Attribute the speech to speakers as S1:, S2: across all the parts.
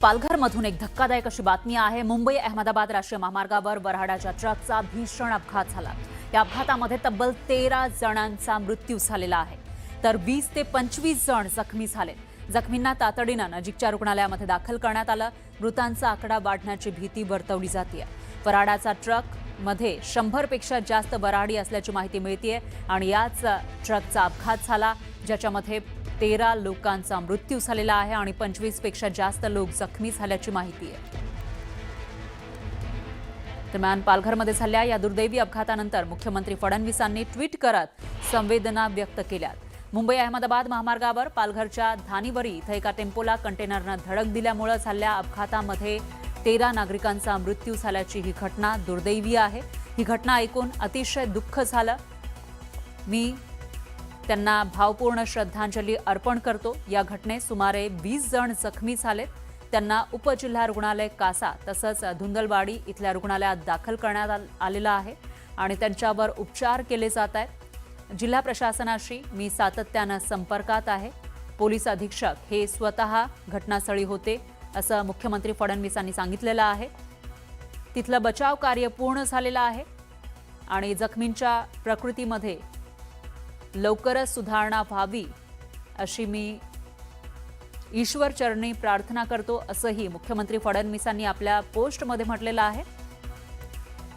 S1: पालघरमधून एक धक्कादायक अशी बातमी आहे। मुंबई अहमदाबाद राष्ट्रीय महामार्गावर वऱ्हाडाच्या ट्रकचा भीषण अपघात झाला। या अपघातामध्ये तब्बल 13 जणांचा मृत्यू झालेला आहे, तर 20 ते 25 जण जखमी झाले। जखमींना तातडीनं नजीकच्या रुग्णालयामध्ये दाखल करण्यात आलं। मृतांचा आकडा वाढण्याची भीती वर्तवली जाते। वऱ्हाडाचा ट्रक मध्ये 100 पेक्षा जास्त वऱ्हाडी असल्याची माहिती मिळते आणि याच ट्रकचा अपघात झाला, ज्याच्यामध्ये 13 लोकांचा मृत्यू झालेला आहे आणि 25 पेक्षा जास्त लोक जखमी झाल्याची माहिती आहे। दरम्यान पालघरमध्ये झालेल्या या दुर्दैवी अपघातानंतर मुख्यमंत्री फडणवीसांनी ट्विट करत संवेदना व्यक्त केल्या। मुंबई अहमदाबाद महामार्गावर पालघरच्या धानिवरी इथे एका टेम्पोला कंटेनरनं धडक दिल्यामुळे झालेल्या अपघातामध्ये 13 नागरिकांचा मृत्यू झाल्याची ही घटना दुर्दैवी आहे। ही घटना ऐकून अतिशय दुःख झालं। मी त्यांना भावपूर्ण श्रद्धांजली अर्पण करतो। या घटनेत सुमारे 20 जण जखमी झालेत। त्यांना उपजिल्हा रुग्णालय कासा तसंच धुंदलवाडी इथल्या रुग्णालयात दाखल करण्यात आलेलं आहे आणि त्यांच्यावर उपचार केले जात आहेत। जिल्हा प्रशासनाशी मी सातत्यानं संपर्कात आहे। पोलीस अधीक्षक हे स्वतः घटनास्थळी होते असं मुख्यमंत्री फडणवीसांनी सांगितलेलं आहे। तिथलं बचाव कार्य पूर्ण झालेलं आहे आणि जखमींच्या प्रकृतीमध्ये लवकरच सुधारणा व्हावी अशी मी ईश्वर चरणी प्रार्थना करतो असंही मुख्यमंत्री फडणवीसांनी आपल्या पोस्टमध्ये म्हटलेलं आहे।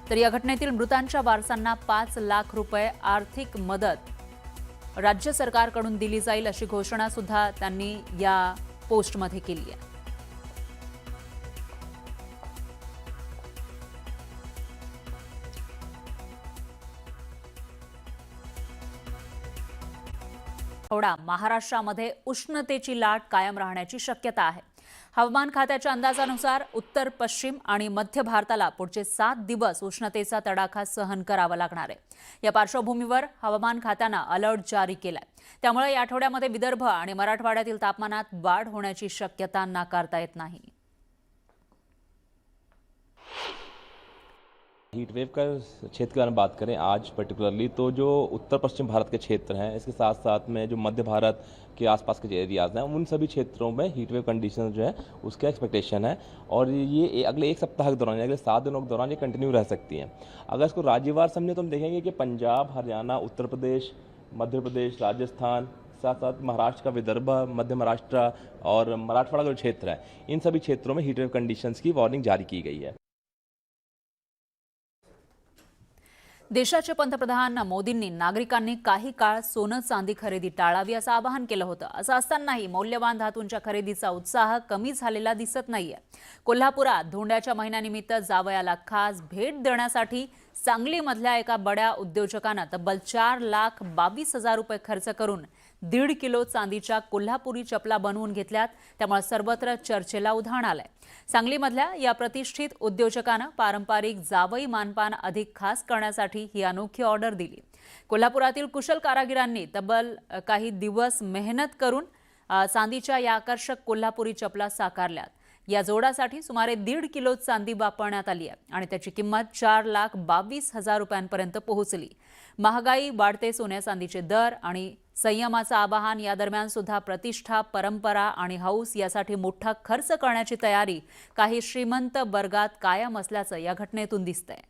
S1: तर या घटनेतील मृतांच्या वारसांना 5 लाख रुपये आर्थिक मदत राज्य सरकारकडून दिली जाईल अशी घोषणा सुद्धा त्यांनी या पोस्टमध्ये केली आहे। महाराष्ट्रामध्ये उष्णतेची लाट कायम राहण्याची शक्यता आहे। हवामान खात्याच्या अंदाजानुसार उत्तर पश्चिम आणि मध्य भारताला पुढचे 7 दिवस उष्णतेचा तडाखा सहन करावा लागणार आहे। या पार्श्वभूमीवर हवामान खात्याने अलर्ट जारी केलाय। त्यामुळे या आठवड्यामध्ये विदर्भ आणि मराठवाड्यातील तापमानात वाढ होण्याची शक्यता नाकारता येत नाही।
S2: हीट वेव का क्षेत्र के बारे में बात करें आज पर्टिकुलरली, तो जो उत्तर पश्चिम भारत के क्षेत्र हैं, इसके साथ साथ में जो मध्य भारत के आसपास के एरियाज़ हैं, उन सभी क्षेत्रों में हीट वेव कंडीशन जो है उसका एक्सपेक्टेशन है और ये अगले एक सप्ताह के दौरान, अगले 7 दिनों के दौरान ये कंटिन्यू रह सकती हैं। अगर इसको राज्यवार समझें तो हम देखेंगे कि पंजाब, हरियाणा, उत्तर प्रदेश, मध्य प्रदेश, राजस्थान, साथ साथ महाराष्ट्र का विदर्भ, मध्य महाराष्ट्र और मराठवाड़ा का जो क्षेत्र है, इन सभी क्षेत्रों में हीट वेव कंडीशंस की वार्निंग जारी की गई है।
S1: देशाचे पंतप्रधान मोदींनी नागरिकांनी काही काळ सोनं चांदी खरेदी टाळावी असं आवाहन केलं होतं। असं असतानाही मौल्यवान धातूंच्या खरेदीचा उत्साह कमी झालेला दिसत नाहीये। कोल्हापुरात धोंड्याच्या महिन्यानिमित्त जावयाला खास भेट देण्यासाठी सांगलीमधल्या एका बड्या उद्योजकानं तब्बल 4,22,000 रुपये खर्च करून 1.5 किलो चांदीच्या कोल्हापुरी चपला बनवून घेतल्यात। त्यामुळे सर्वत्र चर्चेला उधाण आलंय। सांगलीमधल्या या प्रतिष्ठित उद्योजकानं पारंपरिक जावई मानपान अधिक खास करण्यासाठी ही अनोखी ऑर्डर दिली। कोल्हापुरातील कुशल कारागिरांनी तब्बल काही दिवस मेहनत करून चांदीच्या या आकर्षक कोल्हापुरी चपला साकारल्यात। या जोडासाठी सुमारे 1.5 किलो चांदी वापरण्यात आली आहे आणि त्याची किंमत 4,22,000 रुपयांपर्यंत पोहोचली। महागाई, वाढते सोन्या चांदीचे दर आणि संयमाचं आवाहन या दरम्यान सुद्धा प्रतिष्ठा, परंपरा आणि हौस यासाठी मोठा खर्च करण्याची तयारी काही श्रीमंत वर्गात कायम असल्याचं या घटनेतून दिसतंय।